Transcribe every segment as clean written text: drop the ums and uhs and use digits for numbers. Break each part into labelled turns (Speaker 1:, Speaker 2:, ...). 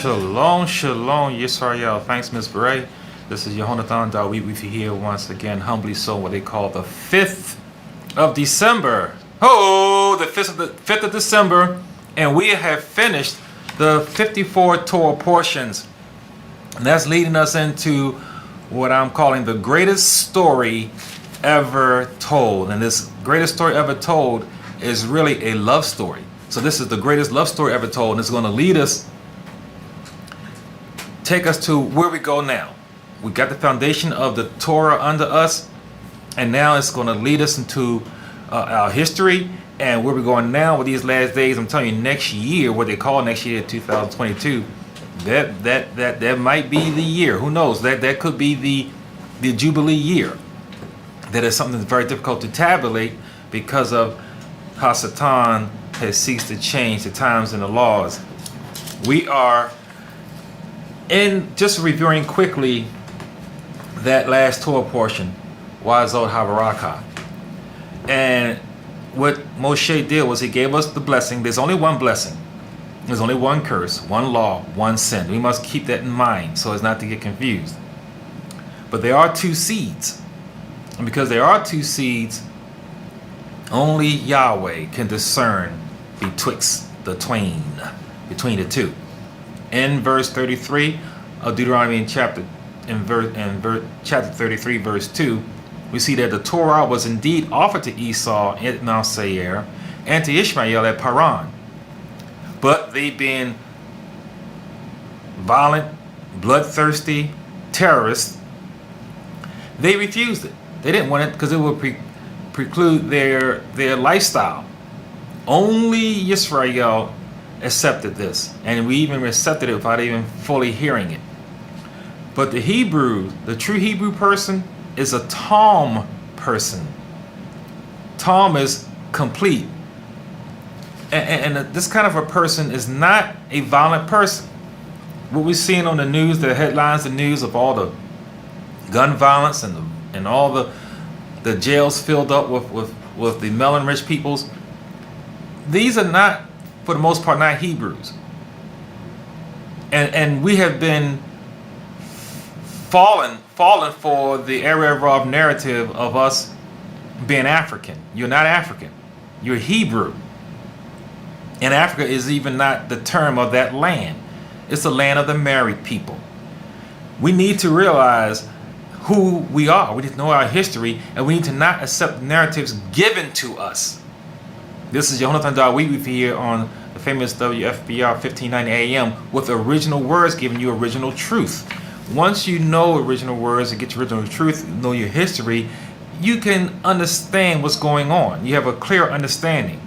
Speaker 1: Shalom, shalom, Yisrael. Thanks, Miss Beret. This is Yehonathan Dawid with you here once again, humbly so, what they call the 5th of December. Oh, the 5th of December, and we have finished the 54 Torah portions. And that's leading us into what I'm calling the greatest story ever told. And this greatest story ever told is really a love story. So this is the greatest love story ever told, and it's going to lead us, take us to where we go now. We got the foundation of the Torah under us, and now it's going to lead us into our history and where we're going now with these last days. I'm telling you, next year, what they call next year, 2022, that might be the year. Who knows? That could be the Jubilee year. That is something that's very difficult to tabulate because of how Satan has ceased to change the times and the laws. We are just reviewing quickly that last Torah portion, Wazot Havaraka. And what Moshe did was he gave us the blessing. There's only one blessing. There's only one curse, one law, one sin. We must keep that in mind so as not to get confused. But there are two seeds. And because there are two seeds, only Yahweh can discern betwixt the twain, between the two. In verse 33 of Deuteronomy chapter 33, verse 2, we see that the Torah was indeed offered to Esau at Mount Seir and to Ishmael at Paran. But they, being violent, bloodthirsty terrorists, they refused it. They didn't want it because it would preclude their lifestyle. Only Yisrael accepted this, and we even accepted it without even fully hearing it. But the Hebrew, the true Hebrew person, is a Tom person. Tom is complete. And this kind of a person is not a violent person. What we're seeing on the news, the headlines, the news of all the gun violence and all the jails filled up with the melon-rich peoples, these are not, for the most part, not Hebrews. And we have been fallen for the Arab narrative of us being African. You're not African. You're Hebrew. And Africa is even not the term of that land. It's the land of the married people. We need to realize who we are. We need to know our history, and we need to not accept narratives given to us. This is Yehonathan Dawid with you here on the famous WFBR 1590 AM with original words, giving you original truth. Once you know original words and get your original truth, know your history, you can understand what's going on. You have a clear understanding.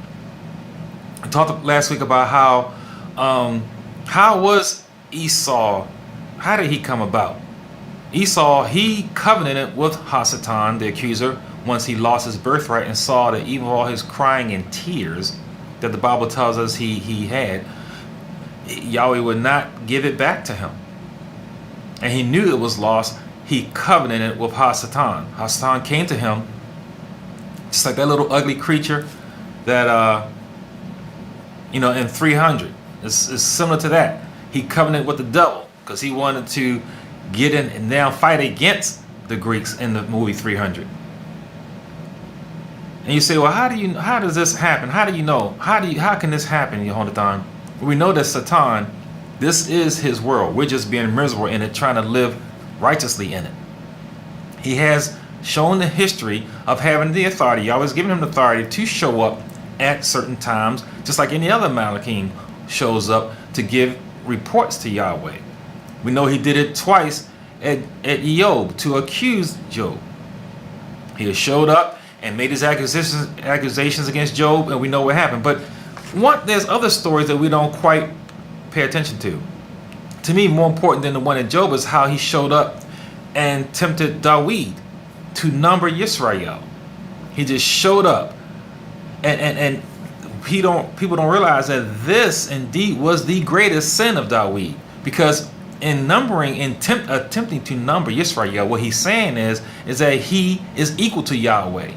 Speaker 1: I talked last week about how was Esau, how did he come about? Esau, he covenanted with Hasatan, the accuser, once he lost his birthright and saw that even all his crying and tears that the Bible tells us he had, Yahweh would not give it back to him. And he knew it was lost. He covenanted with Hasatan. Hasatan came to him just like that little ugly creature that, in 300. It's similar to that. He covenanted with the devil because he wanted to get in and now fight against the Greeks in the movie 300. And you say, well, how does this happen? How do you know? How can this happen, Yehonathan? We know that Satan, this is his world. We're just being miserable in it, trying to live righteously in it. He has shown the history of having the authority. Yahweh has given him the authority to show up at certain times, just like any other Malachim shows up to give reports to Yahweh. We know he did it twice at Job to accuse Job. He showed up and made his accusations against Job, and we know what happened. But there's other stories that we don't quite pay attention to. To me, more important than the one in Job is how he showed up and tempted Dawid to number Yisrael. He just showed up, and people don't realize that this indeed was the greatest sin of Dawid, because in numbering, attempting to number Yisrael, what he's saying is that he is equal to Yahweh.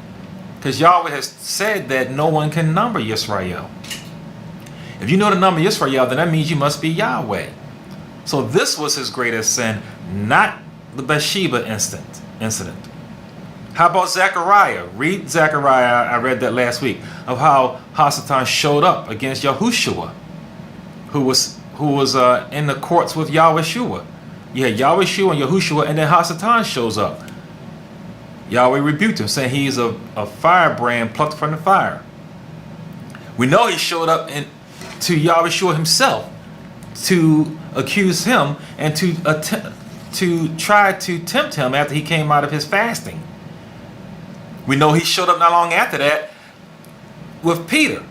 Speaker 1: Because Yahweh has said that no one can number Yisrael. If you know the number Yisrael, then that means you must be Yahweh. So this was his greatest sin, not the Bathsheba incident. How about Zechariah? Read Zechariah, I read that last week, of how Hasatan showed up against Yahushua, who was in the courts with Yahushua. You had Yahushua and Yahushua, and then Hasatan shows up. Yahweh rebuked him, saying he's a firebrand plucked from the fire. We know he showed up to Yahushua himself to accuse him and to try to tempt him after he came out of his fasting. We know he showed up not long after that with Peter.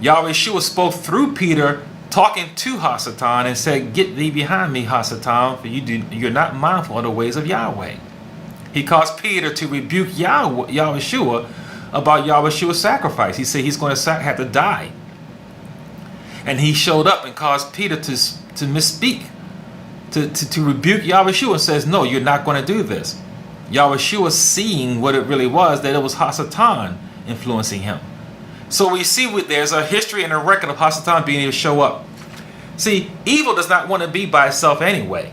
Speaker 1: Yahushua spoke through Peter, talking to Hasatan, and said, "Get thee behind me, Hasatan, for you're not mindful of the ways of Yahweh." He caused Peter to rebuke Yahushua about Yahushua's sacrifice. He said he's going to have to die. And he showed up and caused Peter to misspeak, to rebuke Yahushua, and says, "No, you're not going to do this." Yahushua, seeing what it really was, that it was Hasatan influencing him. So we see there's a history and a record of Hasatan being able to show up. See, evil does not want to be by itself anyway.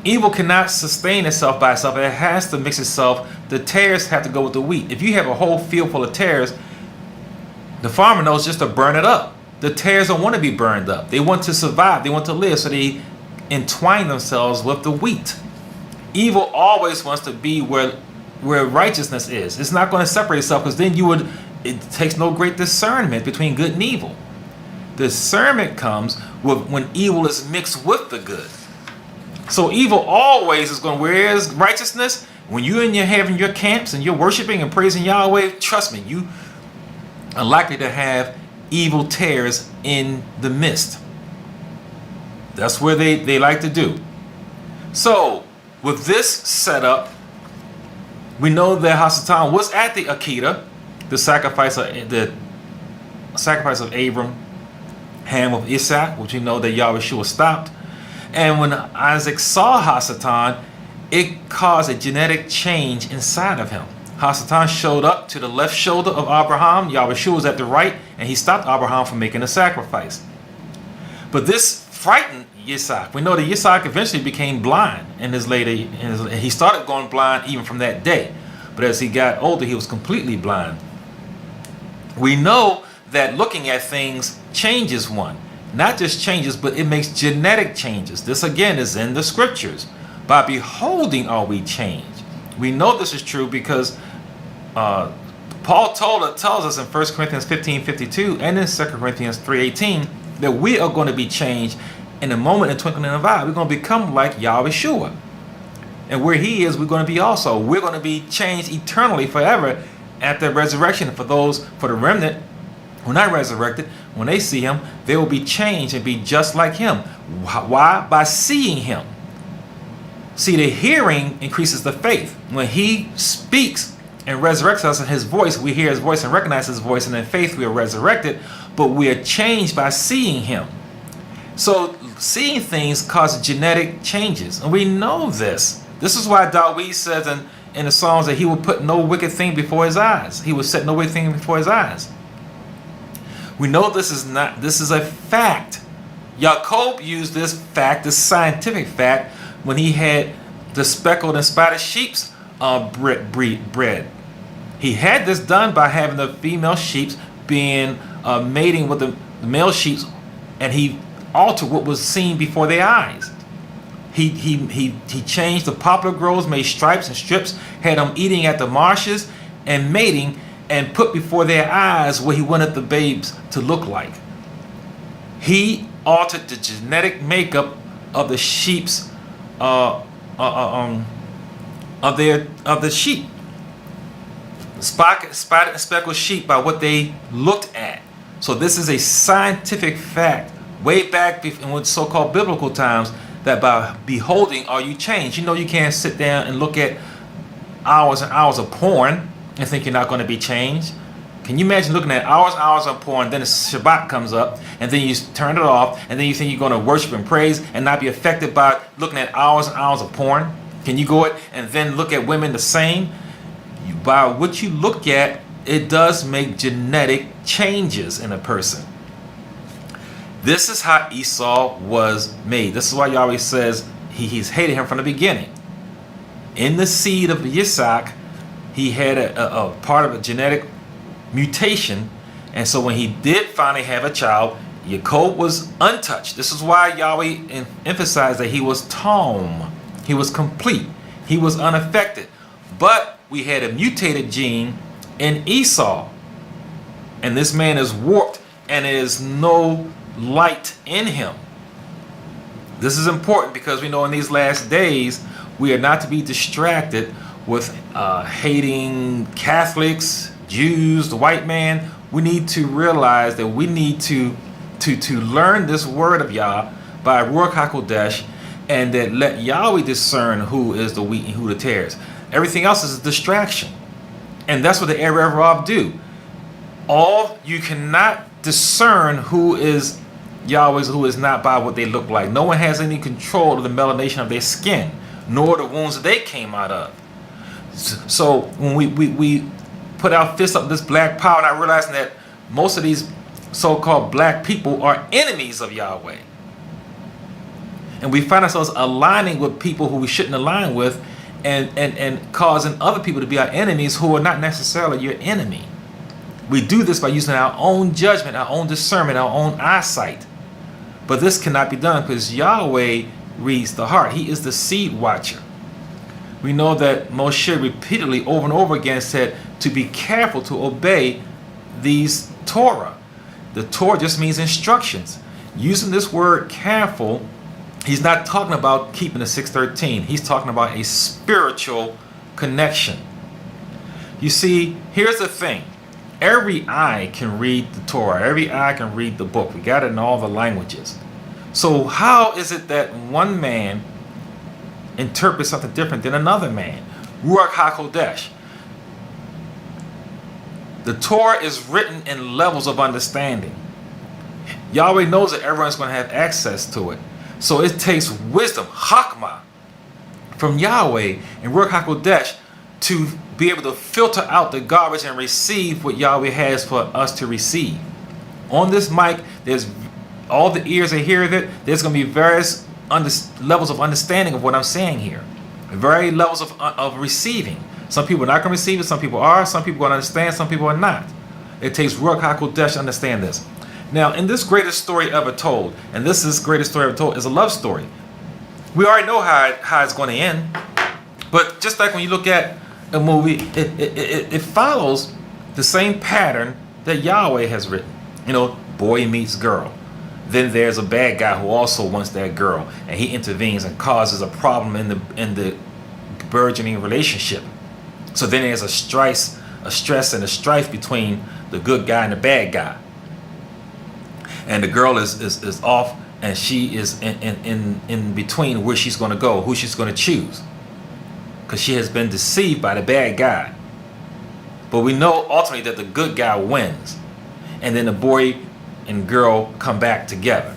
Speaker 1: Evil cannot sustain itself by itself. It has to mix itself. The tares have to go with the wheat. If you have a whole field full of tares, the farmer knows just to burn it up. The tares don't want to be burned up. They want to survive. They want to live, so they entwine themselves with the wheat. Evil always wants to be where righteousness is. It's not going to separate itself, because then it takes no great discernment between good and evil. Discernment comes when evil is mixed with the good. So evil always is going, where is righteousness? When you're having your camps and you're worshiping and praising Yahweh, trust me, you are likely to have evil tares in the midst. That's where they like to do. So with this setup, we know that Hasatan was at the Akedah, the sacrifice of Abram, Ham of Isaac, which we know that Yahushua stopped. And when Isaac saw Hasatan, it caused a genetic change inside of him. Hasatan showed up to the left shoulder of Abraham. Yahushua was at the right, and he stopped Abraham from making a sacrifice. But this frightened Isaac. We know that Isaac eventually became blind in his later. He started going blind even from that day. But as he got older, he was completely blind. We know that looking at things changes one. Not just changes, but it makes genetic changes. This again is in the scriptures. By beholding are we changed. We know this is true because Paul tells us in 1 Corinthians 15:52 and in 2 Corinthians 3:18 that we are going to be changed in a moment, in twinkling of an eye. We're going to become like Yahushua. And where he is, we're going to be also. We're going to be changed eternally forever at the resurrection. For the remnant who are not resurrected, when they see him, they will be changed and be just like him. Why? By seeing him. See, the hearing increases the faith. When he speaks and resurrects us in his voice, we hear his voice and recognize his voice, and in faith we are resurrected, but we are changed by seeing him. So seeing things causes genetic changes, and we know this. This is why Dawid says in the Psalms that he will put no wicked thing before his eyes. He will set no wicked thing before his eyes. We know this is a fact. Jacob used this fact, this scientific fact, when he had the speckled and spotted sheep's bred. He had this done by having the female sheep being mating with the male sheep, and he altered what was seen before their eyes. He changed the poplar groves, made stripes and strips, had them eating at the marshes and mating, and put before their eyes what he wanted the babes to look like. He altered the genetic makeup of the sheep's of the sheep, spotted and speckled sheep, by what they looked at. So this is a scientific fact, way back in so-called biblical times, that by beholding are you changed. You know, you can't sit down and look at hours and hours of porn and think you're not going to be changed. Can you imagine looking at hours and hours of porn, then the Shabbat comes up, and then you turn it off, and then you think you're going to worship and praise and not be affected by looking at hours and hours of porn? Can you go it and then look at women the same? By what you look at, it does make genetic changes in a person. This is how Esau was made. This is why Yahweh says he's hated him from the beginning. In the seed of Yitzhak, he had a part of a genetic mutation. And so when he did finally have a child, Yaakov was untouched. This is why Yahweh emphasized that he was Tom. He was complete. He was unaffected. But we had a mutated gene in Esau. And this man is warped and there is no light in him. This is important because we know in these last days we are not to be distracted with hating Catholics, Jews, the white man. We need to realize that we need to learn this word of Yah by Ruach HaKodesh, and that let Yahweh discern who is the wheat and who the tares. Everything else is a distraction. And that's what the Erev Rav do. You cannot discern who is Yahweh's, who is not, by what they look like. No one has any control of the melanation of their skin, nor the wounds that they came out of. So when we put our fists up this black power, not realizing that most of these so-called black people are enemies of Yahweh. And we find ourselves aligning with people who we shouldn't align with, and causing other people to be our enemies who are not necessarily your enemy. We do this by using our own judgment, our own discernment, our own eyesight. But this cannot be done because Yahweh reads the heart. He is the seed watcher. We know that Moshe repeatedly over and over again said to be careful to obey these Torah. The Torah just means instructions. Using this word careful, he's not talking about keeping the 613. He's talking about a spiritual connection. You see, here's the thing. Every eye can read the Torah. Every eye can read the book. We got it in all the languages. So how is it that one man interprets something different than another man? Ruach HaKodesh. The Torah is written in levels of understanding. Yahweh knows that everyone's going to have access to it. So it takes wisdom, Hakmah, from Yahweh and Ruach HaKodesh to be able to filter out the garbage and receive what Yahweh has for us to receive. On this mic, there's all the ears that hear it. There's going to be various levels of understanding of what I'm saying here. Various levels of receiving. Some people are not going to receive it. Some people are. Some people are going to understand. Some people are not. It takes Ruach HaKodesh to understand this. Now, in this greatest story ever told, and this greatest story ever told is a love story. We already know how it's going to end. But just like when you look at a movie, it follows the same pattern that Yahweh has written. You know, boy meets girl. Then there's a bad guy who also wants that girl, and he intervenes and causes a problem in the burgeoning relationship. So then there's a stress and a strife between the good guy and the bad guy. And the girl is off, and she is in between where she's going to go, who she's going to choose, because she has been deceived by the bad guy. But we know ultimately that the good guy wins, and then the boy and girl come back together.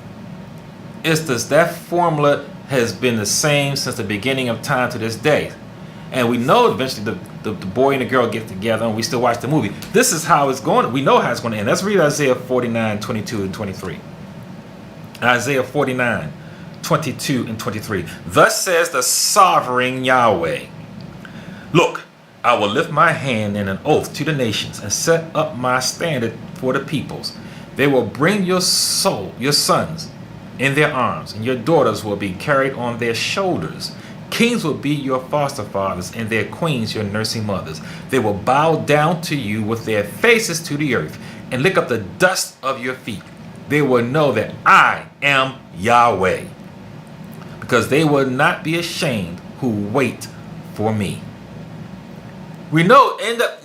Speaker 1: That formula has been the same since the beginning of time to this day. And we know eventually the boy and the girl get together, and we still watch the movie. This is how it's going. We know how it's going to end. Let's read Isaiah 49, 22 and 23. Isaiah 49, 22 and 23. Thus says the sovereign Yahweh. Look, I will lift my hand in an oath to the nations and set up my standard for the peoples. They will bring your sons in their arms, and your daughters will be carried on their shoulders. Kings will be your foster fathers, and their queens your nursing mothers. They will bow down to you with their faces to the earth and lick up the dust of your feet. They will know that I am Yahweh, because they will not be ashamed who wait for me. We know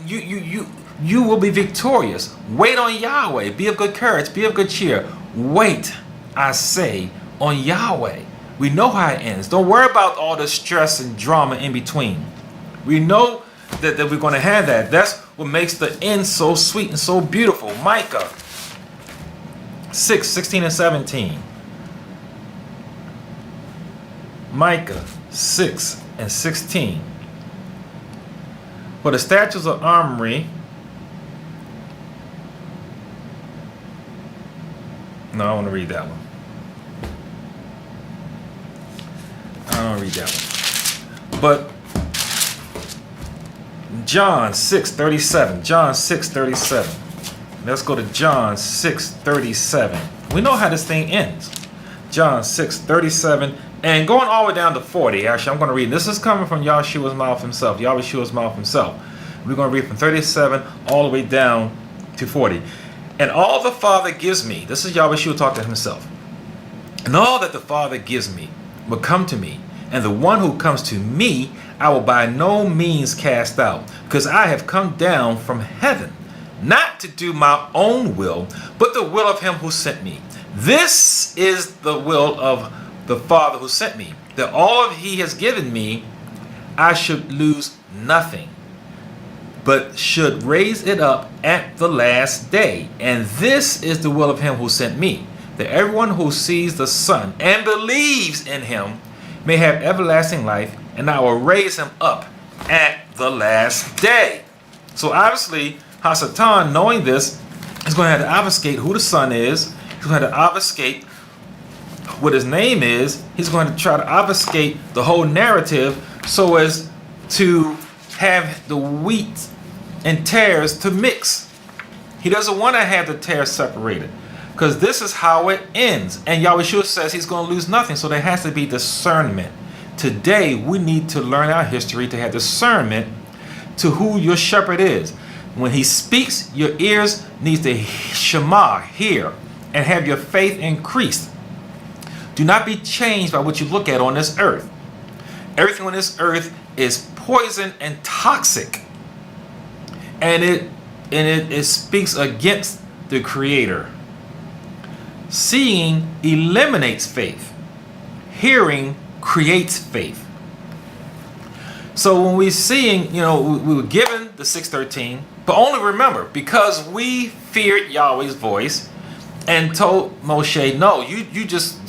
Speaker 1: you will be victorious. Wait on Yahweh. Be of good courage. Be of good cheer. Wait, I say, on Yahweh. We know how it ends. Don't worry about all the stress and drama in between. We know that we're going to have that. That's what makes the end so sweet and so beautiful. Micah 6, 16 and 17. Micah 6 and 16. For the statutes of Omri, No, I want to read that one. I don't want to read that one. But John 6:37. John 6:37. Let's go to John 6:37. We know how this thing ends. John 6:37. And going all the way down to 40. Actually, I'm going to read. This is coming from Yahshua's mouth himself. Yahshua's mouth himself. We're going to read from 37 all the way down to 40. And all the Father gives me. This is Yahshua talking to himself. And all that the Father gives me will come to me. And the one who comes to me, I will by no means cast out. Because I have come down from heaven, not to do my own will, but the will of him who sent me. This is the will of the Father who sent me, that all of he has given me, I should lose nothing, but should raise it up at the last day. And this is the will of him who sent me, that everyone who sees the Son and believes in him may have everlasting life, and I will raise him up at the last day. So obviously, Hasatan, knowing this, is going to have to obfuscate who the Son is. He's going to have to obfuscate what his name is. He's going to try to obfuscate the whole narrative so as to have the wheat and tares to mix. He doesn't want to have the tares separated, because this is how it ends. And Yahweh says he's going to lose nothing. So there has to be discernment. Today, we need to learn our history to have discernment to who your shepherd is. When he speaks, your ears need to shema, hear, and have your faith increased. Do not be changed by what you look at on this earth. Everything on this earth is poison and toxic. And it speaks against the Creator. Seeing eliminates faith. Hearing creates faith. So when we're seeing, we were given the 613, but only remember, because we feared Yahweh's voice and told Moshe, no, you just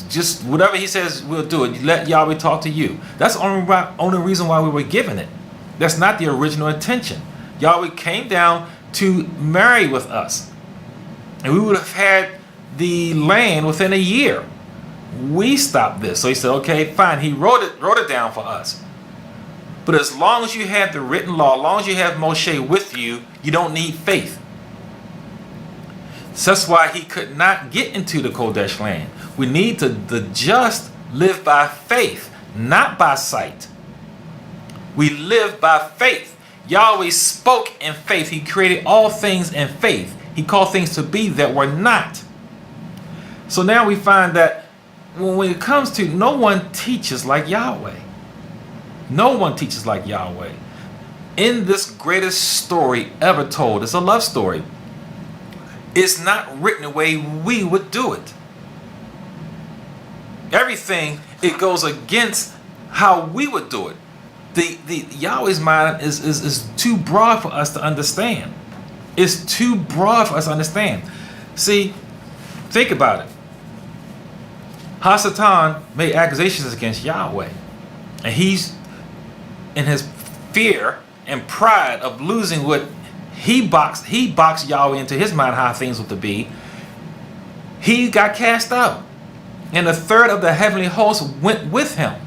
Speaker 1: whatever he says, we'll do it. You let Yahweh talk to you. That's the only reason why we were given it. That's not the original intention. Yahweh came down to marry with us, and we would have had the land within a year. We stopped this. So he said, okay, fine. He wrote it down for us. But as long as you have the written law, as long as you have Moshe with you, you don't need faith. So that's why he could not get into the Kodesh land. We need the just live by faith, not by sight. We live by faith. Yahweh spoke in faith. He created all things in faith. He called things to be that were not. So now we find that when it comes to, no one teaches like Yahweh. No one teaches like Yahweh. In this greatest story ever told, it's a love story. It's not written the way we would do it. Everything, it goes against how we would do it. The Yahweh's mind is too broad for us to understand. It's too broad for us to understand. See, think about it. Hasatan made accusations against Yahweh, and he's in his fear and pride of losing what he boxed Yahweh into his mind how things were to be. He got cast out, and a third of the heavenly host went with him.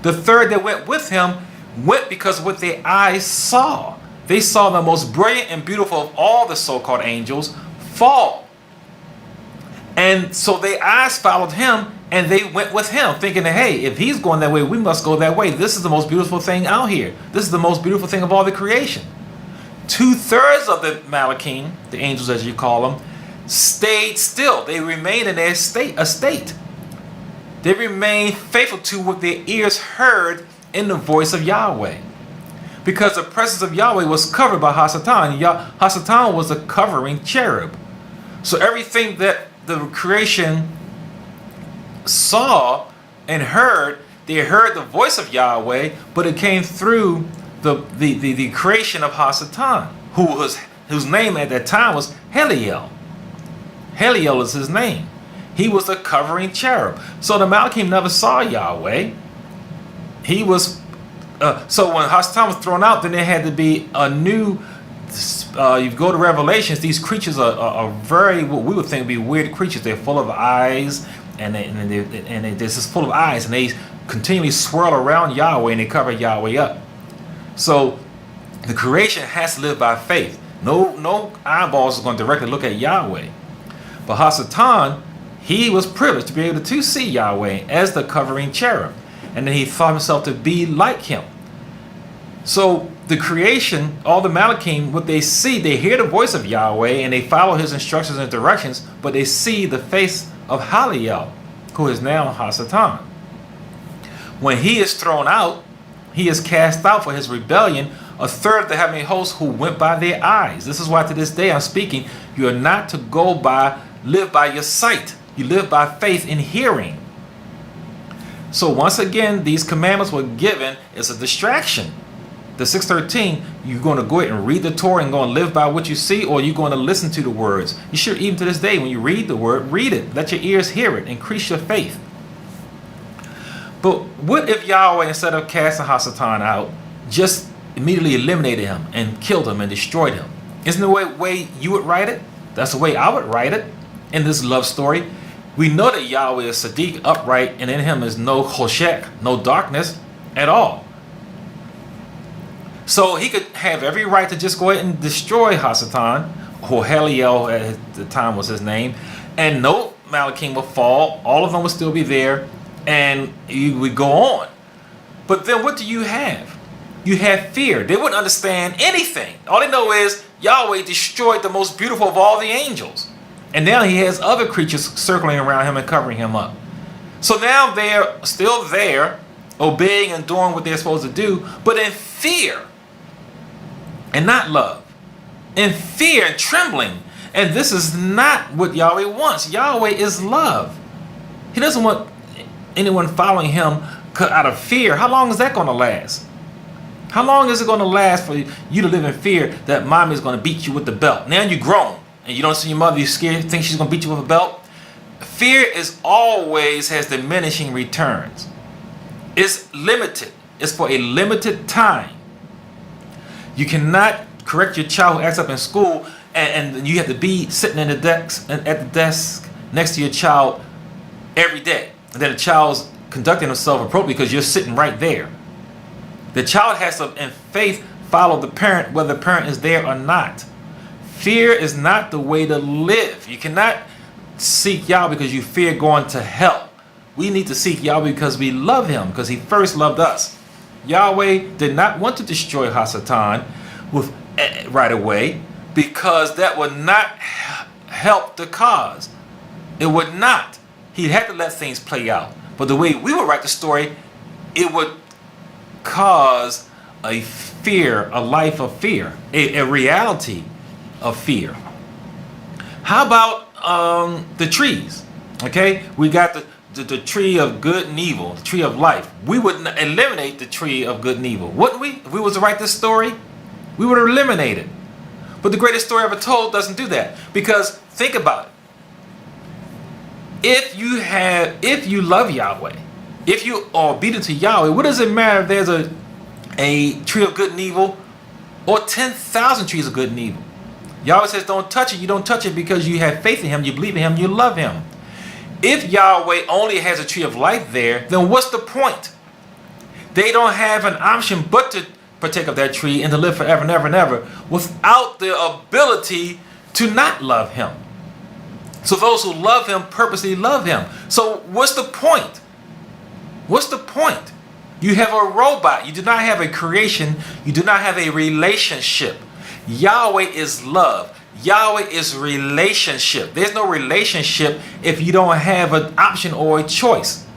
Speaker 1: The third that went with him went because of what their eyes saw. They saw the most brilliant and beautiful of all the so-called angels fall. And so their eyes followed him, and they went with him, thinking that, hey, if he's going that way, we must go that way. This is the most beautiful thing out here. This is the most beautiful thing of all the creation. 2/3 of the Malachim, the angels as you call them, stayed still. They remained in their estate. They remained faithful to what their ears heard in the voice of Yahweh. Because the presence of Yahweh was covered by Hasatan. Hasatan was a covering cherub. So everything that the creation saw and heard, they heard the voice of Yahweh, but it came through the creation of Hasatan, whose name at that time was Heliel. Heliel is his name. He was the covering cherub. So the Malachim never saw Yahweh. He was so when Hasatan was thrown out, then there had to be a new You go to Revelations, these creatures are very, what we would think would be weird creatures. They're full of eyes, and they're just full of eyes, and they continually swirl around Yahweh, and they cover Yahweh up. So the creation has to live by faith. No eyeballs are going to directly look at Yahweh. But Hasatan, he was privileged to be able to see Yahweh as the covering cherub. And then he thought himself to be like him. So the creation, all the Malachim, what they see, they hear the voice of Yahweh and they follow his instructions and directions, but they see the face of Haliel, who is now Hasatan. When he is thrown out, he is cast out for his rebellion, a third of the heavenly host who went by their eyes. This is why to this day I'm speaking, you are not to live by your sight. You live by faith in hearing. So once again, these commandments were given as a distraction. The 613, you're going to go ahead and read the Torah and go and live by what you see, or you're going to listen to the words. You should, even to this day, when you read the word, read it. Let your ears hear it. Increase your faith. But what if Yahweh, instead of casting Hasatan out, just immediately eliminated him and killed him and destroyed him? Isn't the way you would write it? That's the way I would write it in this love story. We know that Yahweh is Sadiq, upright, and in him is no choshek, no darkness at all. So he could have every right to just go ahead and destroy Hasatan, or Heliel at the time was his name, and no Malachim would fall. All of them would still be there, and you would go on. But then what do you have? You have fear. They wouldn't understand anything. All they know is Yahweh destroyed the most beautiful of all the angels. And now he has other creatures circling around him and covering him up. So now they're still there, obeying and doing what they're supposed to do, but in fear and not love. In fear and trembling. And this is not what Yahweh wants. Yahweh is love. He doesn't want anyone following him out of fear. How long is that going to last? How long is it going to last for you to live in fear that mommy is going to beat you with the belt? Now you're grown and you don't see your mother, you're scared, think she's going to beat you with a belt. Fear is always has diminishing returns. It's limited. It's for a limited time. You cannot correct your child who acts up in school and you have to be sitting at the desk next to your child every day. And then the child's conducting himself appropriately because you're sitting right there. The child has to, in faith, follow the parent whether the parent is there or not. Fear is not the way to live. You cannot seek Yahweh because you fear going to hell. We need to seek Yahweh because we love him, because he first loved us. Yahweh did not want to destroy Hasatan right away because that would not help the cause. It would not. He had to let things play out. But the way we would write the story, it would cause a fear, a life of fear, a reality of fear. How about the trees? Okay, we got the tree of good and evil, the tree of life. We would eliminate the tree of good and evil, wouldn't we? If we was to write this story, we would eliminate it. But the greatest story ever told doesn't do that, because think about it. If you love Yahweh, if you are obedient to Yahweh, what does it matter if there's a tree of good and evil or 10,000 trees of good and evil? Yahweh says don't touch it. You don't touch it because you have faith in him, you believe in him, you love him. If Yahweh only has a tree of life there, then what's the point? They don't have an option but to partake of that tree and to live forever and ever and ever without the ability to not love him. So those who love him purposely love him. So what's the point? What's the point? You have a robot. You do not have a creation. You do not have a relationship. Yahweh is love. Yahweh is relationship. There's no relationship if you don't have an option or a choice.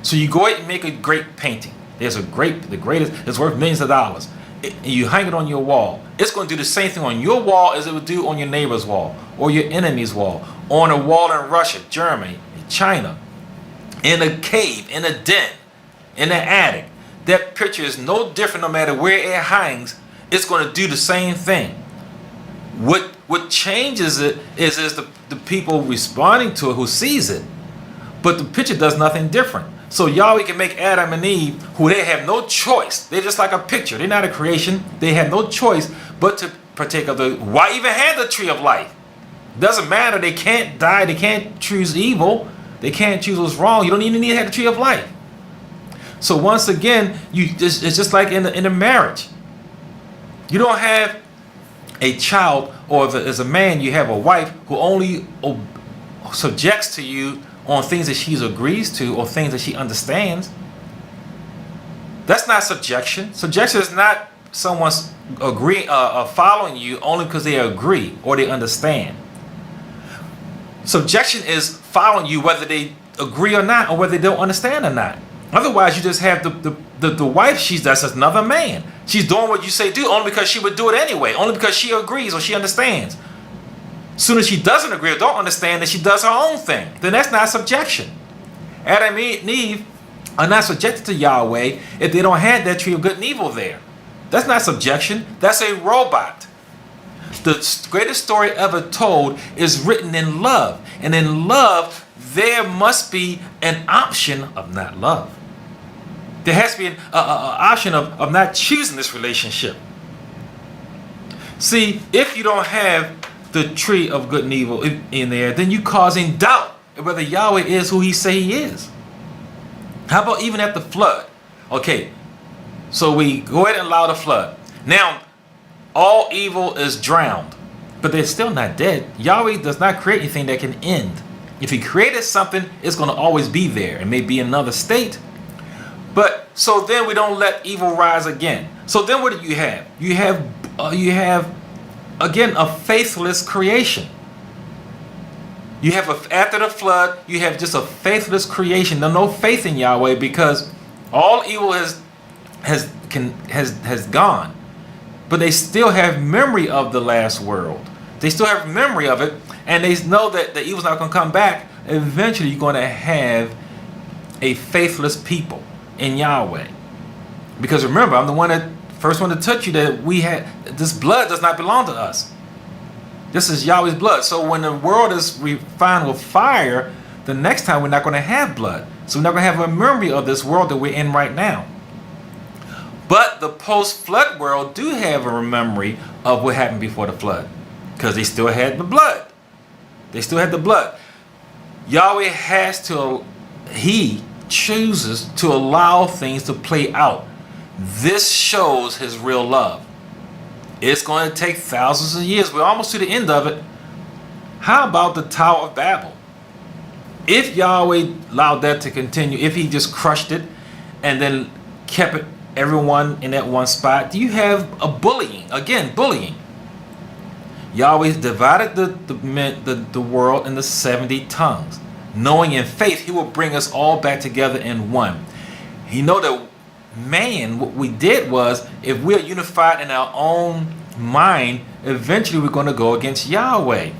Speaker 1: So you go ahead and make a great painting. There's the greatest, it's worth millions of dollars. And you hang it on your wall. It's going to do the same thing on your wall as it would do on your neighbor's wall or your enemy's wall, on a wall in Russia, Germany, China, in a cave, in a den, in an attic. That picture is no different no matter where it hangs. It's going to do the same thing. What changes it is the people responding to it who sees it. But the picture does nothing different. So Yahweh can make Adam and Eve, who they have no choice. They're just like a picture. They're not a creation. They have no choice but to partake of the, why even have the tree of life? Doesn't matter. They can't die. They can't choose evil. They can't choose what's wrong. You don't even need to have the tree of life. So once again, it's just like in a marriage. You don't have a child, or as a man, you have a wife who only subjects to you on things that she agrees to or things that she understands. That's not subjection. Subjection is not someone's following you only because they agree or they understand. Subjection is following you whether they agree or not, or whether they don't understand or not. Otherwise, you just have the wife. That's another man. She's doing what you say do only because she would do it anyway, only because she agrees or she understands. As soon as she doesn't agree or don't understand, then she does her own thing. Then that's not subjection. Adam and Eve are not subjected to Yahweh if they don't have that tree of good and evil there. That's not subjection. That's a robot. The greatest story ever told is written in love. And in love, there must be an option of not love. There has to be an option of not choosing this relationship. See, if you don't have the tree of good and evil in there, then you're causing doubt whether Yahweh is who he say he is. How about even at the flood? Okay, so we go ahead and allow the flood. Now, all evil is drowned, but they're still not dead. Yahweh does not create anything that can end. If he created something, it's going to always be there. It may be in another state. But so then we don't let evil rise again. So then what do you have? You have again a faithless creation. You have after the flood, you have just a faithless creation. There's no faith in Yahweh because all evil has gone. But they still have memory of the last world. They still have memory of it, and they know that the evil's not going to come back. Eventually, you're going to have a faithless people in Yahweh. Because remember, I'm the first one to touch you that this blood does not belong to us. This is Yahweh's blood. So when the world is refined with fire, the next time we're not going to have blood. So we're not going to have a memory of this world that we're in right now. But the post-flood world do have a memory of what happened before the flood. Because they still had the blood. They still had the blood. Yahweh he chooses to allow things to play out. This shows his real love. It's going to take thousands of years. We're almost to the end of it. How about the Tower of Babel? If Yahweh allowed that to continue, if he just crushed it and then kept everyone in that one spot, do you have a bullying? Again, bullying. Yahweh divided the world into 70 tongues, knowing in faith he will bring us all back together in one. He know that man, what we did was, if we're unified in our own mind, eventually we're going to go against Yahweh.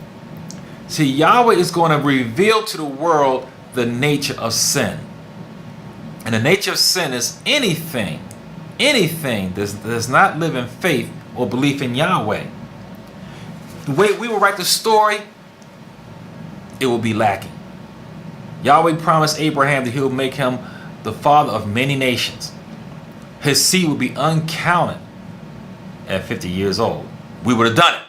Speaker 1: See, Yahweh is going to reveal to the world the nature of sin. And the nature of sin is anything that does not live in faith or belief in Yahweh. The way we will write the story, it will be lacking. Yahweh promised Abraham that he will make him the father of many nations. His seed will be uncounted at 50 years old. We would have done it.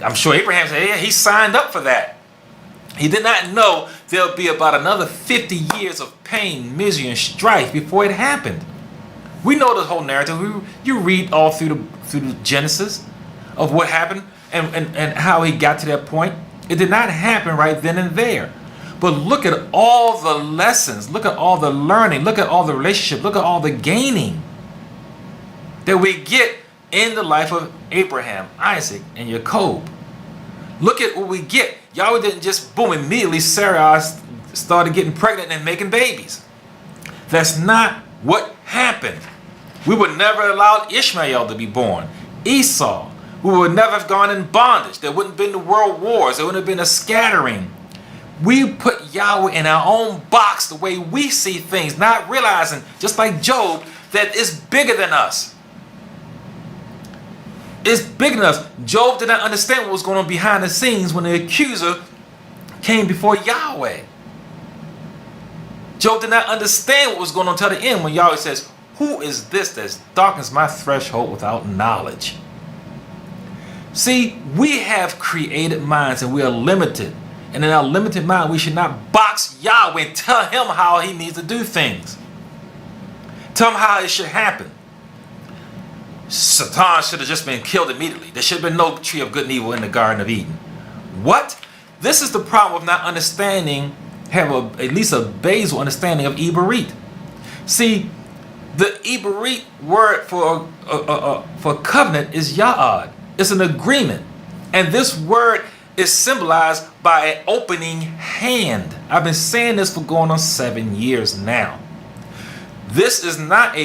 Speaker 1: I'm sure Abraham said, yeah, he signed up for that. He did not know there'll be about another 50 years of pain, misery, and strife before it happened. We know the whole narrative. You read all through the Genesis of what happened and how he got to that point. It did not happen right then and there. But look at all the lessons. Look at all the learning. Look at all the relationship. Look at all the gaining that we get in the life of Abraham, Isaac, and Jacob. Look at what we get. Yahweh didn't just, boom, immediately Sarah started getting pregnant and making babies. That's not what happened. We would never allow Ishmael to be born. Esau. We would never have gone in bondage. There wouldn't have been the world wars. There wouldn't have been a scattering. We put Yahweh in our own box the way we see things, not realizing, just like Job, that it's bigger than us. It's bigger than us. Job did not understand what was going on behind the scenes when the accuser came before Yahweh. Job did not understand what was going on until the end when Yahweh says, who is this that darkens my threshold without knowledge? See, we have created minds and we are limited. And in our limited mind, we should not box Yahweh and tell him how he needs to do things. Tell him how it should happen. Satan should have just been killed immediately. There should have been no tree of good and evil in the Garden of Eden. What? This is the problem of not understanding, at least a basal understanding of Ibarit. See, the Ibarit word for covenant is Ya'ad. It's an agreement. And this word is symbolized by an opening hand. I've been saying this for going on 7 years now. This is not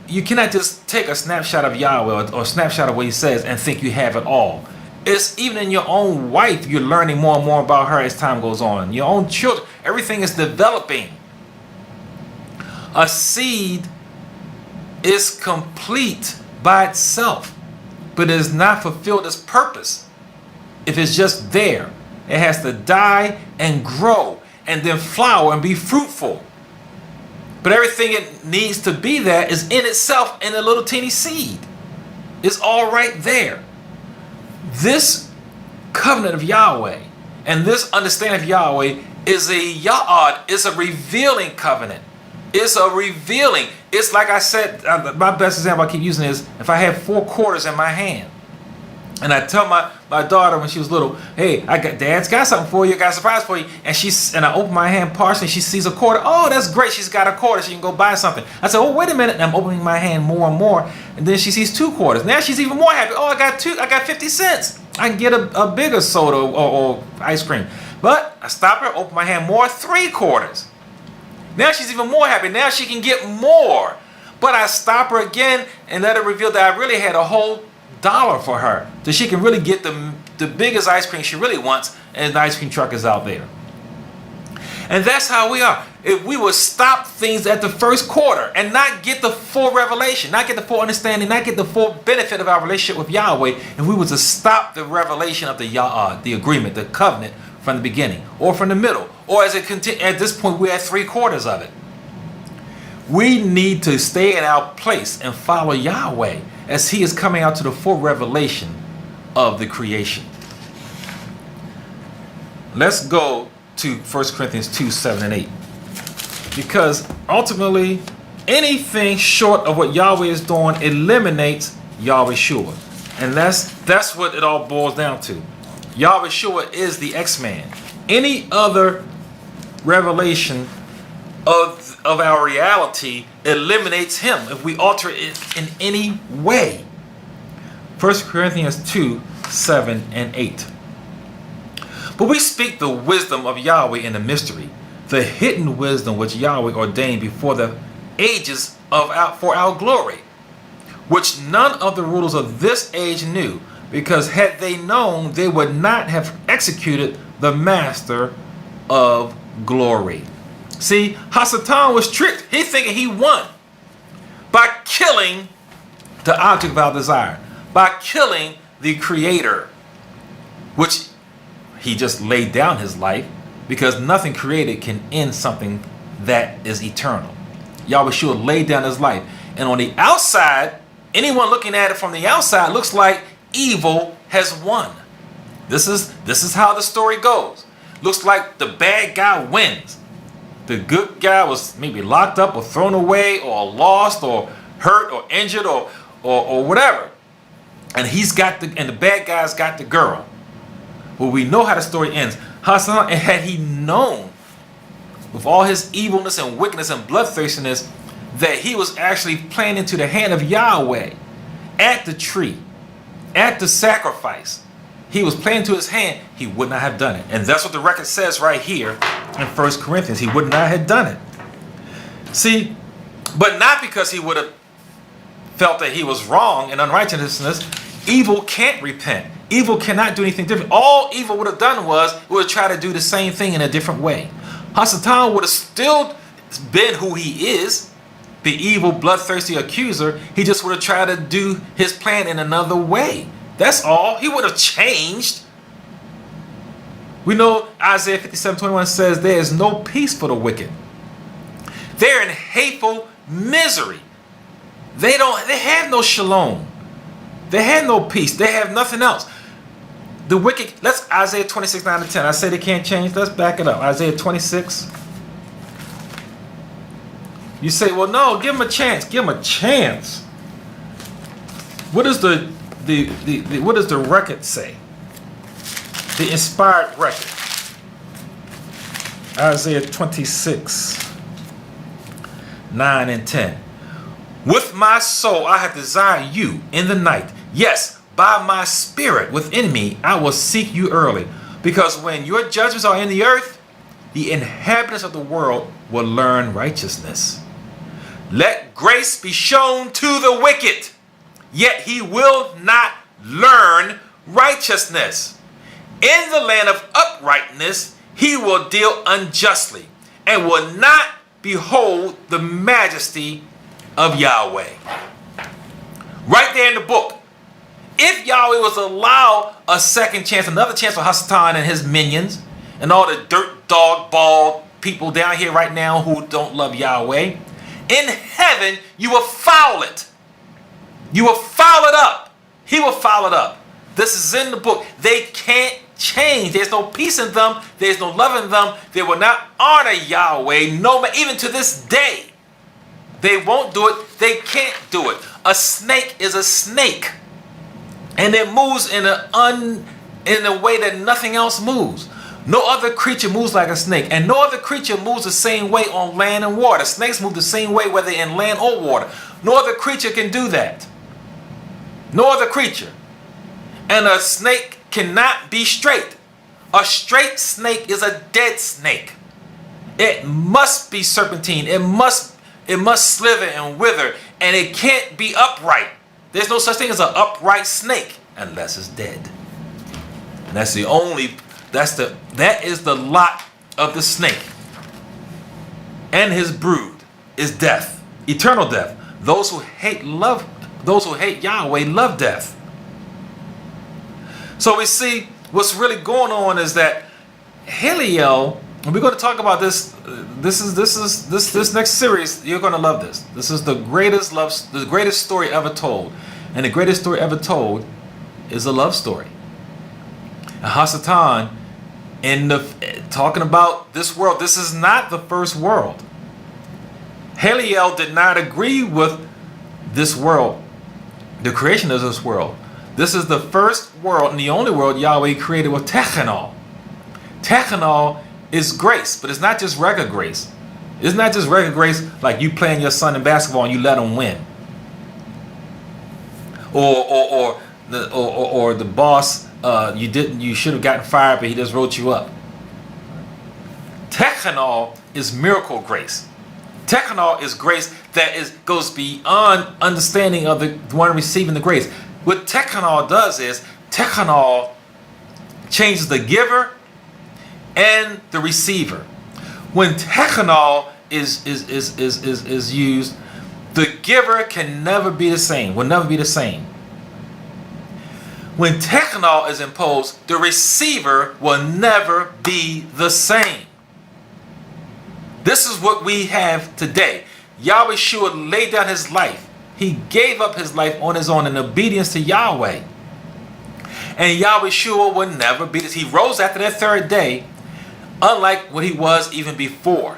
Speaker 1: you cannot just take a snapshot of Yahweh or a snapshot of what he says and think you have it all. It's even in your own wife, you're learning more and more about her as time goes on. Your own children, everything is developing. A seed is complete by itself, but it has not fulfilled its purpose. If it's just there, it has to die and grow and then flower and be fruitful. But everything it needs to be there is in itself in a little teeny seed. It's all right there. This covenant of Yahweh and this understanding of Yahweh is a Ya'ad. It's a revealing covenant. It's a revealing. It's like I said, my best example I keep using is if I have 4 quarters in my hand and I tell my daughter when she was little, hey, Dad's got something for you, got a surprise for you. And I open my hand partially, she sees a quarter. Oh, that's great. She's got a quarter. She can go buy something. I said, oh, wait a minute. And I'm opening my hand more and more. And then she sees 2 quarters. Now she's even more happy. Oh, I got 50 cents. I can get a bigger soda or ice cream. But I stop her, open my hand more, 3 quarters. Now she's even more happy. Now she can get more. But I stop her again and let her reveal that I really had a whole $1 for her, so she can really get the biggest ice cream she really wants, and the ice cream truck is out there. And that's how we are. If we would stop things at the first quarter and not get the full revelation, not get the full understanding, not get the full benefit of our relationship with Yahweh, and we were to stop the revelation of the Ya'ad, the agreement, the covenant from the beginning, or from the middle, or as it continues, at this point we're at 3 quarters of it. We need to stay in our place and follow Yahweh as he is coming out to the full revelation of the creation. Let's go to 1 Corinthians 2, 7 and 8. Because ultimately, anything short of what Yahweh is doing eliminates Yahweh Shua. And that's what it all boils down to. Yahweh Shua is the X-Man. Any other revelation of our reality eliminates him if we alter it in any way. 1 Corinthians 2, 7 and 8. But we speak the wisdom of Yahweh in the mystery, the hidden wisdom which Yahweh ordained before the ages for our glory, which none of the rulers of this age knew, because had they known, they would not have executed the master of glory. See, Hasatan was tricked. He thinking he won by killing the object of our desire, by killing the creator, which he just laid down his life, because nothing created can end something that is eternal. Yahweh Shua laid down his life. And on the outside, anyone looking at it from the outside looks like evil has won. This is how the story goes. Looks like the bad guy wins. The good guy was maybe locked up or thrown away or lost or hurt or injured or whatever. And the bad guy's got the girl. Well, we know how the story ends. Hassan, and had he known with all his evilness and wickedness and bloodthirstiness that he was actually playing into the hand of Yahweh at the tree, at the sacrifice, he was playing to his hand, he would not have done it. And that's what the record says right here in 1 Corinthians. He would not have done it. See, but not because he would have felt that he was wrong in unrighteousness. Evil can't repent. Evil cannot do anything different. All evil would have done was it would try to do the same thing in a different way. Hasatan would have still been who he is, the evil, bloodthirsty accuser. He just would have tried to do his plan in another way. That's all. He would have changed. We know Isaiah 57:21 says there is no peace for the wicked. They're in hateful misery. They have no shalom. They had no peace. They have nothing else. The wicked, let's Isaiah 26, 9 to 10. I say they can't change. Let's back it up. Isaiah 26. You say, well, no, give them a chance. Give them a chance. What does what does the record say? The inspired record. Isaiah 26, 9 and 10. With my soul I have desired you in the night. Yes, by my spirit within me I will seek you early. Because when your judgments are in the earth, the inhabitants of the world will learn righteousness. Let grace be shown to the wicked, yet he will not learn righteousness. In the land of uprightness he will deal unjustly, and will not behold the majesty of Yahweh. Right there in the book. If Yahweh was to allow a second chance, another chance for Hasatan and his minions, and all the dirt dog bald people down here right now who don't love Yahweh, in heaven you will foul it. You will foul it up. He will foul it up. This is in the book. They can't change. There's no peace in them. There's no love in them. They will not honor Yahweh, no, even to this day. They won't do it. They can't do it. A snake is a snake, and it moves in a way that nothing else moves. No other creature moves like a snake, and no other creature moves the same way on land and water. Snakes move the same way whether in land or water. No other creature can do that. No other creature. And a snake cannot be straight. A straight snake is a dead snake. It must be serpentine. It must slither and wither, and it can't be upright. There's no such thing as an upright snake unless it's dead. And that's the only. That is the lot of the snake. And his brood is death, eternal death. Those who hate Yahweh love death. So we see what's really going on is that Heliel, and we're going to talk about this. This next series. You're going to love this. This is the greatest story ever told, and the greatest story ever told is a love story. And Hasatan, talking about this world, this is not the first world. Heliel did not agree with this world, the creation of this world. This is the first world and the only world Yahweh created with Techanol. Techanol is grace, but it's not just regular grace. It's not just regular grace like you playing your son in basketball and you let him win. Or the boss, you should have gotten fired, but he just wrote you up. Techanol is miracle grace. Techanol is grace that goes beyond understanding of the one receiving the grace. What Techanol does is Techanol changes the giver and the receiver. When Techanol is used, the giver can never be the same. Will never be the same. When Techanol is imposed, the receiver will never be the same. This is what we have today. Yahweh Shua laid down his life. He gave up his life on his own in obedience to Yahweh. And Yahweh Shua will never be this. He rose after that third day, unlike what he was even before.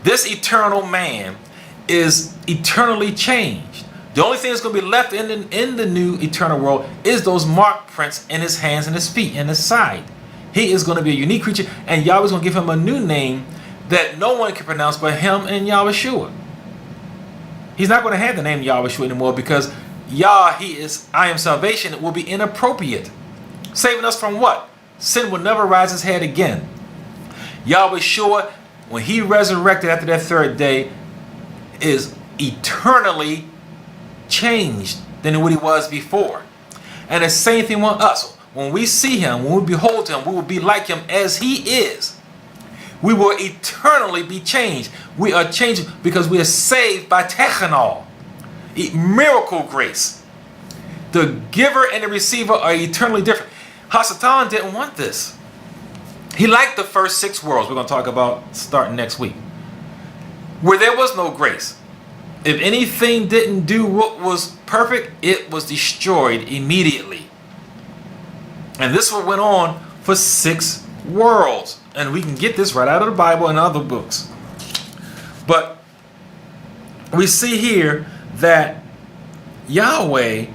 Speaker 1: This eternal man is eternally changed. The only thing that's going to be left in the new eternal world is those mark prints in his hands and his feet and his side. He is going to be a unique creature, and Yahweh's going to give him a new name that no one can pronounce but him and Yahweh Shua. He's not going to have the name Yahweh Shua anymore because He is I am salvation. It will be inappropriate. Saving us from what? Sin will never rise its head again. Yahweh Shua, when he resurrected after that third day, is eternally changed than what he was before. And the same thing with us. When we see him, when we behold him, we will be like him as he is. We will eternally be changed. We are changed because we are saved by Techanol, miracle grace. The giver and the receiver are eternally different. Hasatan didn't want this. He liked the first 6 worlds we're going to talk about starting next week, where there was no grace. If anything didn't do what was perfect, it was destroyed immediately. And this what went on for 6 worlds. And we can get this right out of the Bible and other books. But we see here that Yahweh,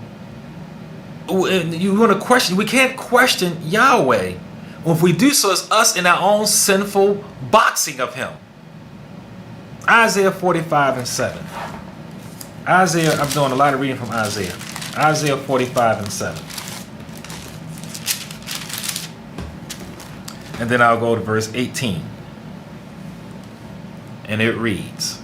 Speaker 1: you want to question, we can't question Yahweh. Well, if we do so, it's us in our own sinful boxing of him. Isaiah 45 and 7. Isaiah, I'm doing a lot of reading from Isaiah. Isaiah 45 and 7. And then I'll go to verse 18. And it reads,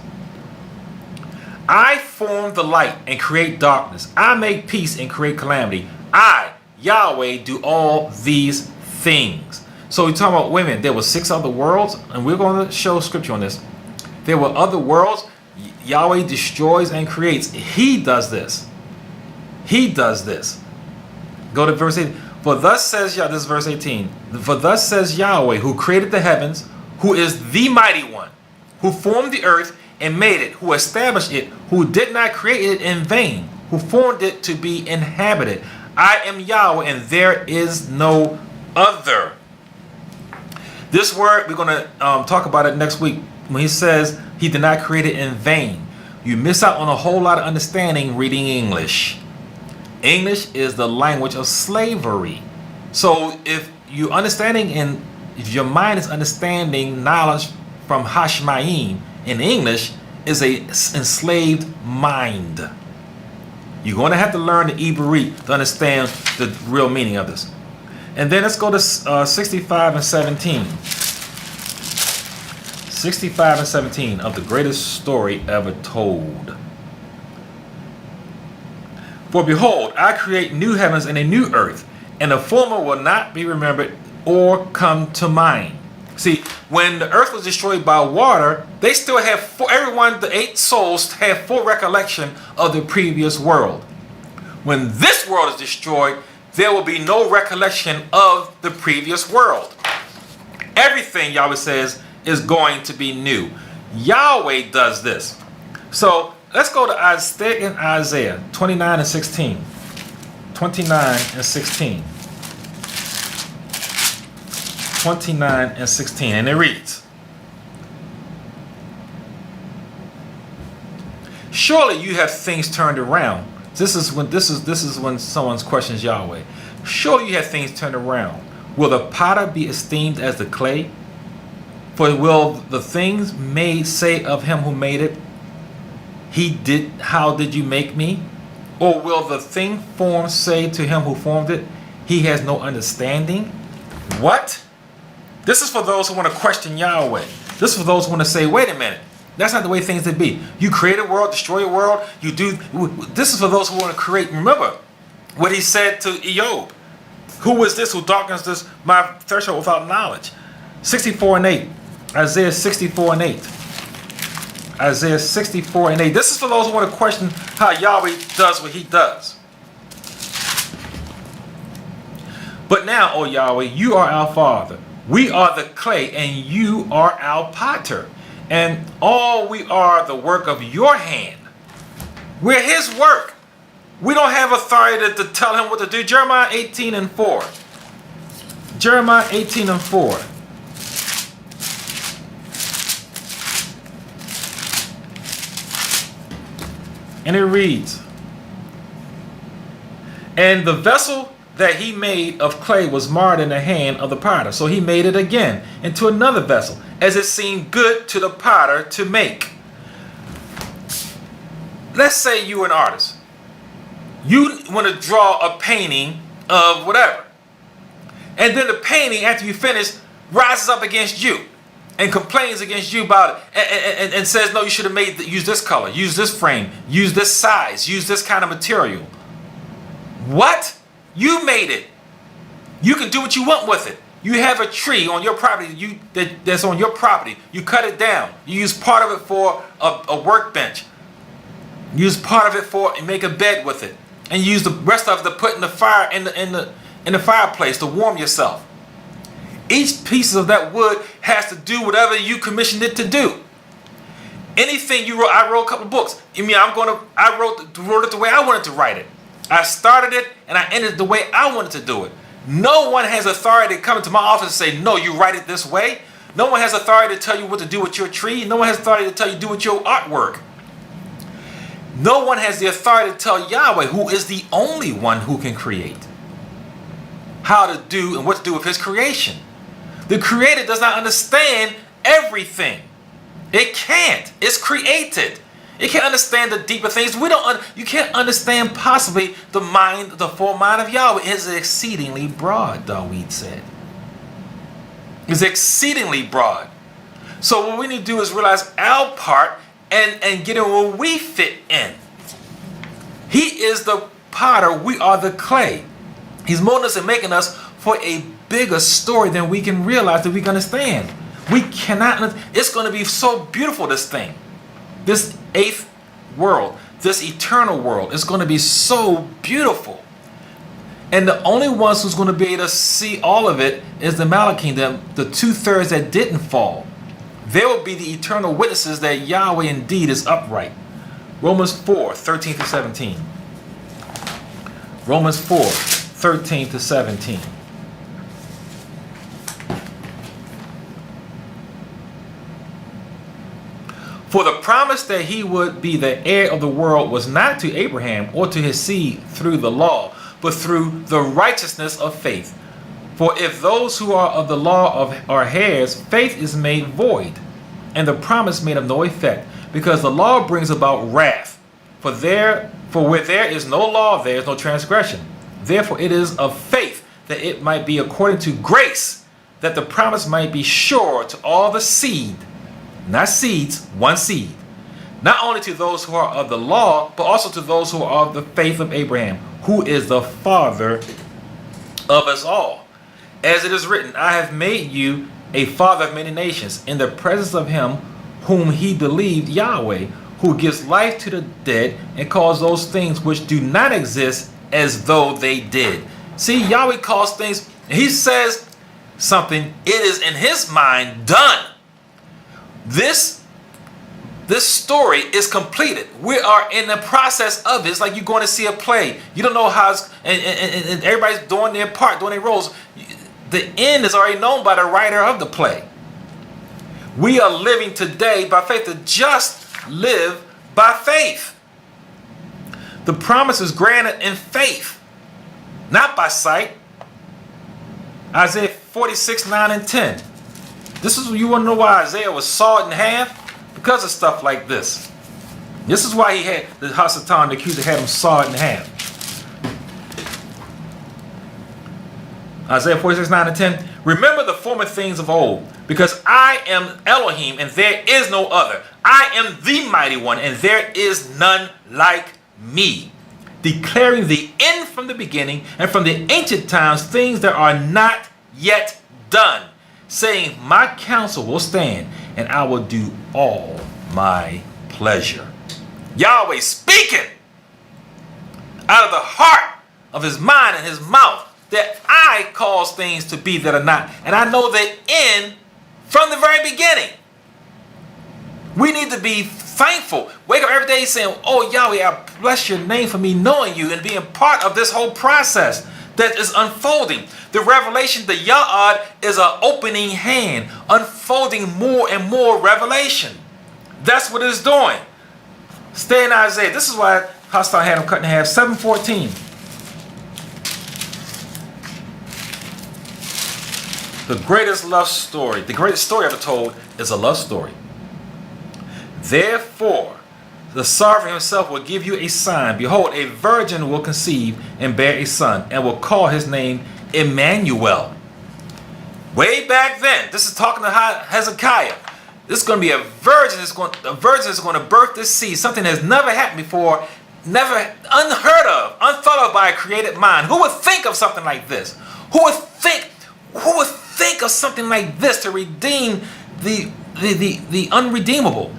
Speaker 1: I form the light and create darkness. I make peace and create calamity. I, Yahweh, do all these things. So we're talking about women. There were 6 other worlds, and we're going to show scripture on this. There were other worlds. Yahweh destroys and creates. He does this. He does this. Go to verse 8. For thus says Yahweh, this is verse 18. For thus says Yahweh, who created the heavens, who is the mighty one, who formed the earth and made it, who established it, who did not create it in vain, who formed it to be inhabited. I am Yahweh, and there is no other. This word, we're going to talk about it next week. When he says he did not create it in vain, you miss out on a whole lot of understanding reading English. English is the language of slavery. So if you're understanding, and if your mind is understanding knowledge from Hashmaim in English, is a enslaved mind. You're going to have to learn the Hebrew to understand the real meaning of this. And then let's go to 65 and 17. 65 and 17 of the greatest story ever told. For behold, I create new heavens and a new earth, and the former will not be remembered or come to mind. See, when the earth was destroyed by water, they still have everyone, the 8 souls, have full recollection of the previous world. When this world is destroyed, there will be no recollection of the previous world. Everything, Yahweh says, is going to be new. Yahweh does this. So let's go to Isaiah 29 and 16. 29 and 16. 29 and 16. And it reads, surely you have things turned around. This is when someone questions Yahweh. Surely you have things turned around. Will the potter be esteemed as the clay? For will the things made say of him who made it, how did you make me? Or will the thing formed say to him who formed it, he has no understanding? What? This is for those who want to question Yahweh. This is for those who want to say, wait a minute, that's not the way things would be. You create a world, destroy a world, you do. This is for those who want to create. Remember what he said to Job. Who is this who darkens this my threshold without knowledge? 64 and 8. Isaiah 64 and 8. Isaiah 64 and 8. This is for those who want to question how Yahweh does what he does. But now, O Yahweh, you are our Father. We are the clay, and you are our potter. And all we are the work of your hand. We're his work. We don't have authority to tell him what to do. Jeremiah 18 and 4. Jeremiah 18 and 4. And it reads, and the vessel that he made of clay was marred in the hand of the potter. So he made it again into another vessel, as it seemed good to the potter to make. Let's say you're an artist. You want to draw a painting of whatever. And then the painting, after you finish, rises up against you and complains against you about it, and says, no, you should have use this color, use this frame, use this size, use this kind of material. What? You made it. You can do what you want with it. You have a tree on your property that's on your property. You cut it down. You use part of it for a workbench. Use part of it for make a bed with it, and use the rest of it to put in the fire in the fireplace to warm yourself. Each piece of that wood has to do whatever you commissioned it to do. Anything you wrote, I wrote a couple of books. You mean I wrote it the way I wanted to write it. I started it and I ended it the way I wanted to do it. No one has authority to come into my office and say, no, you write it this way. No one has authority to tell you what to do with your tree. No one has authority to tell you do with your artwork. No one has the authority to tell Yahweh, who is the only one who can create, how to do and what to do with his creation. The creator does not understand everything. It can't. It's created. It can't understand the deeper things. You can't understand possibly the full mind of Yahweh. It's exceedingly broad, Dawid said. It's exceedingly broad. So what we need to do is realize our part and get in where we fit in. He is the potter. We are the clay. He's molding us and making us for a bigger story than we can realize, that we can understand. We cannot. It's going to be so beautiful, this thing. This eighth world, this eternal world, is going to be so beautiful. And the only ones who's going to be able to see all of it is the Malach kingdom, the 2/3 that didn't fall. They will be the eternal witnesses that Yahweh indeed is upright. Romans 4:13-17. Romans 4:13-17. For the promise that he would be the heir of the world was not to Abraham or to his seed through the law, but through the righteousness of faith. For if those who are of the law are heirs, faith is made void, and the promise made of no effect, because the law brings about wrath. For where there is no law, there is no transgression. Therefore it is of faith, that it might be according to grace, that the promise might be sure to all the seed, not seeds, one seed, not only to those who are of the law, but also to those who are of the faith of Abraham, who is the father of us all. As it is written, I have made you a father of many nations, in the presence of him whom he believed, Yahweh, who gives life to the dead and calls those things which do not exist as though they did. See, Yahweh calls things, he says something, it is in his mind done. This story is completed. We are in the process of it. It's like you're going to see a play. You don't know how it's, and everybody's doing their part, doing their roles. The end is already known by the writer of the play. We are living today by faith. The just live by faith. The promise is granted in faith, not by sight. Isaiah 46:9-10. This is, you want to know why Isaiah was sawed in half? Because of stuff like this. This is why he had the Hasatan, the accuser, had him sawed in half. Isaiah 46:9-10. Remember the former things of old, because I am Elohim and there is no other. I am the mighty one and there is none like me, declaring the end from the beginning and from the ancient times things that are not yet done, saying, my counsel will stand and I will do all my pleasure. Yahweh speaking out of the heart of his mind and his mouth, that I cause things to be that are not. And I know the end from the very beginning. We need to be thankful. Wake up every day saying, oh Yahweh, I bless your name for me knowing you and being part of this whole process that is unfolding. The revelation, the Ya'ad, is an opening hand, unfolding more and more revelation. That's what it's doing. Stay in Isaiah. This is why Hasatan had him cut in half. 7:14. The greatest love story, the greatest story ever told, is a love story. Therefore, the sovereign himself will give you a sign. Behold, a virgin will conceive and bear a son, and will call his name Emmanuel. Way back then, this is talking to Hezekiah. This is going to be a virgin is going to birth this seed, something that's never happened before, never unheard of, unthought of by a created mind. Who would think of something like this? Who would think of something like this to redeem the unredeemable,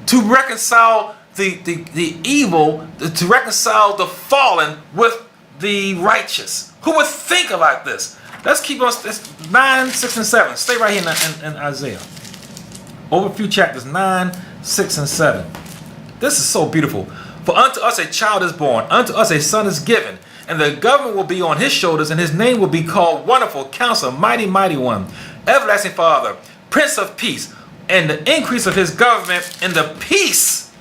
Speaker 1: to reconcile the evil, to reconcile the fallen with the righteous? Who would think about this? Let's keep on. 9, 6, and 7. Stay right here in Isaiah. Over a few chapters, 9, 6 and 7. This is so beautiful. For unto us a child is born, unto us a son is given, and the government will be on his shoulders, and his name will be called Wonderful Counselor, Mighty, Mighty One, Everlasting Father, Prince of Peace. And the increase of his government and the peace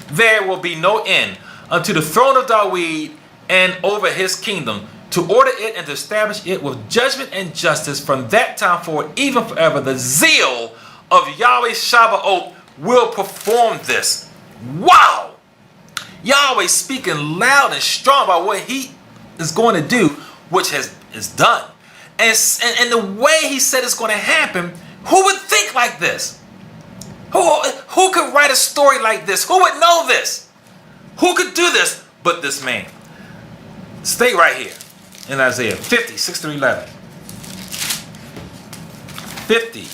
Speaker 1: there will be no end, unto the throne of David and over his kingdom, to order it and to establish it with judgment and justice from that time forward, even forever. The zeal of Yahweh Sabaoth will perform this. Wow! Yahweh speaking loud and strong about what he is going to do, which is done. And the way he said it's going to happen, who would think like this? Who could write a story like this? Who would know this? Who could do this but this man? Stay right here in Isaiah 50, 6 through 11. 50,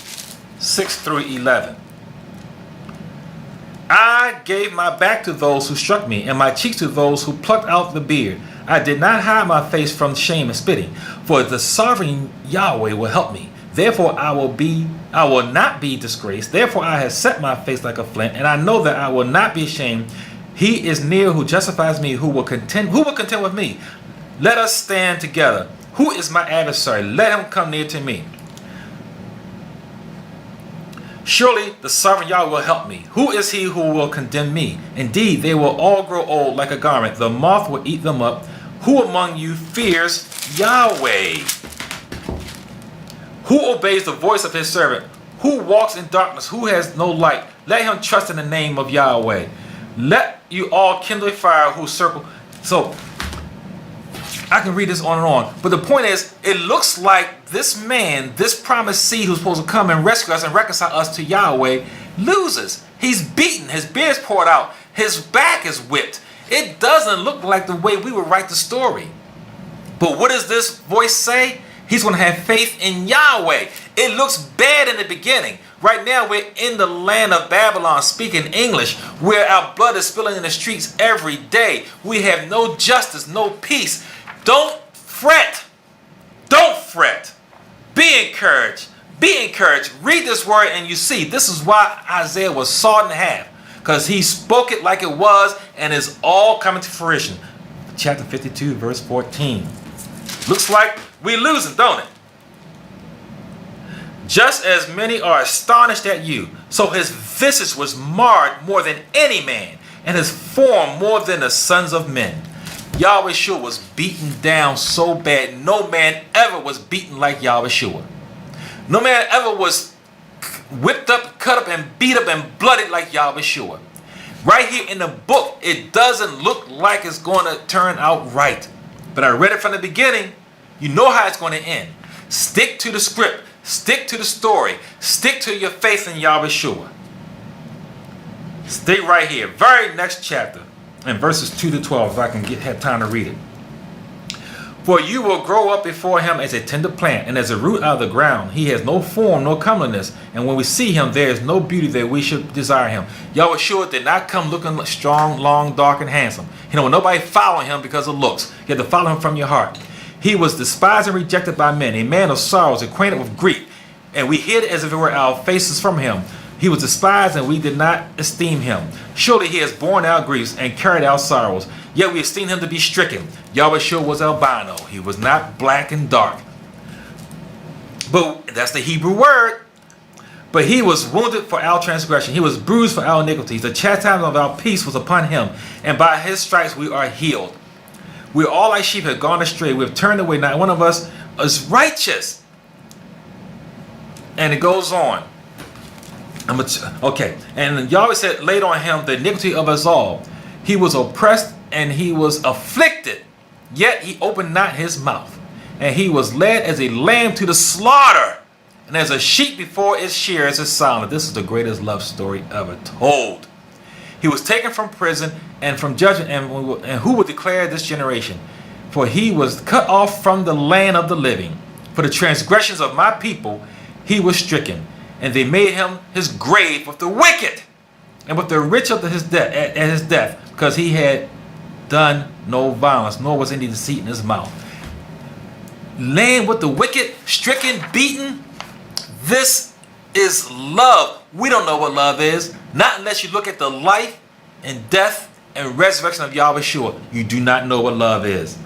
Speaker 1: 6 through 11. I gave my back to those who struck me, and my cheeks to those who plucked out the beard. I did not hide my face from shame and spitting, for the sovereign Yahweh will help me. Therefore I will not be disgraced. Therefore I have set my face like a flint, and I know that I will not be ashamed. He is near who justifies me, who will contend with me. Let us stand together. Who is my adversary? Let him come near to me. Surely the sovereign Yahweh will help me. Who is he who will condemn me? Indeed, they will all grow old like a garment. The moth will eat them up. Who among you fears Yahweh? Who obeys the voice of his servant? Who walks in darkness? Who has no light? Let him trust in the name of Yahweh. Let you all kindle a fire who circle. So, I can read this on and on. But the point is, it looks like this man, this promised seed who's supposed to come and rescue us and reconcile us to Yahweh, loses. He's beaten. His beard's poured out. His back is whipped. It doesn't look like the way we would write the story. But what does this voice say? He's going to have faith in Yahweh. It looks bad in the beginning. Right now, we're in the land of Babylon speaking English, where our blood is spilling in the streets every day. We have no justice, no peace. Don't fret. Don't fret. Be encouraged. Be encouraged. Read this word and you see, this is why Isaiah was sawed in half. Because he spoke it like it was, and it's all coming to fruition. Chapter 52, verse 14. Looks like we're losing, don't it? Just as many are astonished at you, so his visage was marred more than any man, and his form more than the sons of men. Yahweh Shua was beaten down so bad, no man ever was beaten like Yahweh Shua. No man ever was whipped up, cut up, and beat up and blooded like Yahweh Shua. Right here in the book, it doesn't look like it's going to turn out right. But I read it from the beginning. You know how it's going to end. Stick to the script. Stick to the story. Stick to your faith in Yahweh Shua. Stay right here. Very next chapter. In verses 2 to 12, if I can have time to read it. For you will grow up before him as a tender plant, and as a root out of the ground. He has no form, no comeliness. And when we see him, there is no beauty that we should desire him. Yahweh Shua did not come looking strong, long, dark, and handsome. You know, nobody following him because of looks. You have to follow him from your heart. He was despised and rejected by men, a man of sorrows, acquainted with grief. And we hid as if it were our faces from him. He was despised, and we did not esteem him. Surely he has borne our griefs and carried our sorrows. Yet we esteemed him to be stricken. Yahweh Shua was albino. He was not black and dark. But that's the Hebrew word. But he was wounded for our transgression. He was bruised for our iniquities. The chastisement of our peace was upon him. And by his stripes we are healed. We all like sheep have gone astray. We have turned away. Not one of us is righteous. And it goes on. Okay. And Yahweh said, laid on him the iniquity of us all. He was oppressed and he was afflicted, yet he opened not his mouth. And he was led as a lamb to the slaughter, and as a sheep before its shearers is silent. This is the greatest love story ever told. He was taken from prison and from judgment, and who would declare this generation? For he was cut off from the land of the living. For the transgressions of my people he was stricken, and they made him his grave with the wicked, and with the rich of his death, because he had done no violence, nor was any deceit in his mouth. Laying with the wicked, stricken, beaten. This is love. We don't know what love is. Not unless you look at the life and death and resurrection of Yahweh Shua. You do not know what love is.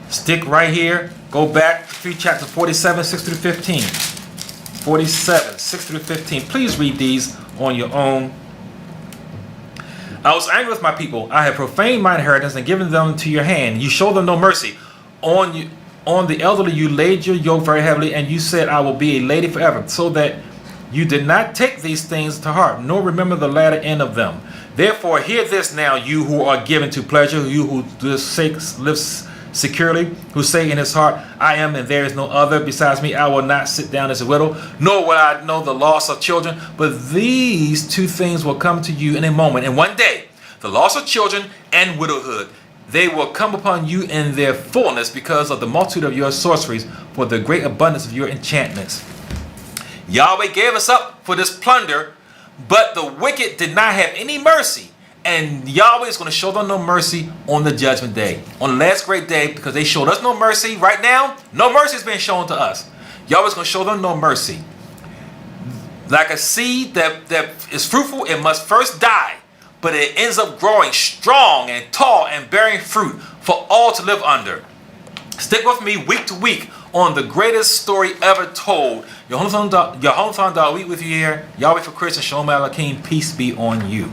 Speaker 1: Stick right here. Go back to chapter 47, 6 through 15. 47, 6 through 15. Please read these on your own. I was angry with my people. I have profaned my inheritance and given them to your hand. You showed them no mercy. On the elderly you laid your yoke very heavily, and you said, I will be a lady forever, so that you did not take these things to heart, nor remember the latter end of them. Therefore hear this now, you who are given to pleasure, you who live securely, who say in his heart, I am and there is no other besides me. I will not sit down as a widow, nor will I know the loss of children. But these two things will come to you in a moment, in one day, the loss of children and widowhood. They will come upon you in their fullness because of the multitude of your sorceries, for the great abundance of your enchantments. Yahweh gave us up for this plunder, but the wicked did not have any mercy. And Yahweh is going to show them no mercy on the judgment day, on the last great day, because they showed us no mercy. Right now, no mercy is being shown to us. Yahweh is going to show them no mercy. Like a seed that is fruitful, it must first die, but it ends up growing strong and tall and bearing fruit for all to live under. Stick with me week to week on the greatest story ever told. Yahonathan Dawit with you here. Yahweh for Christ and Shalom Aleichem. Peace be on you.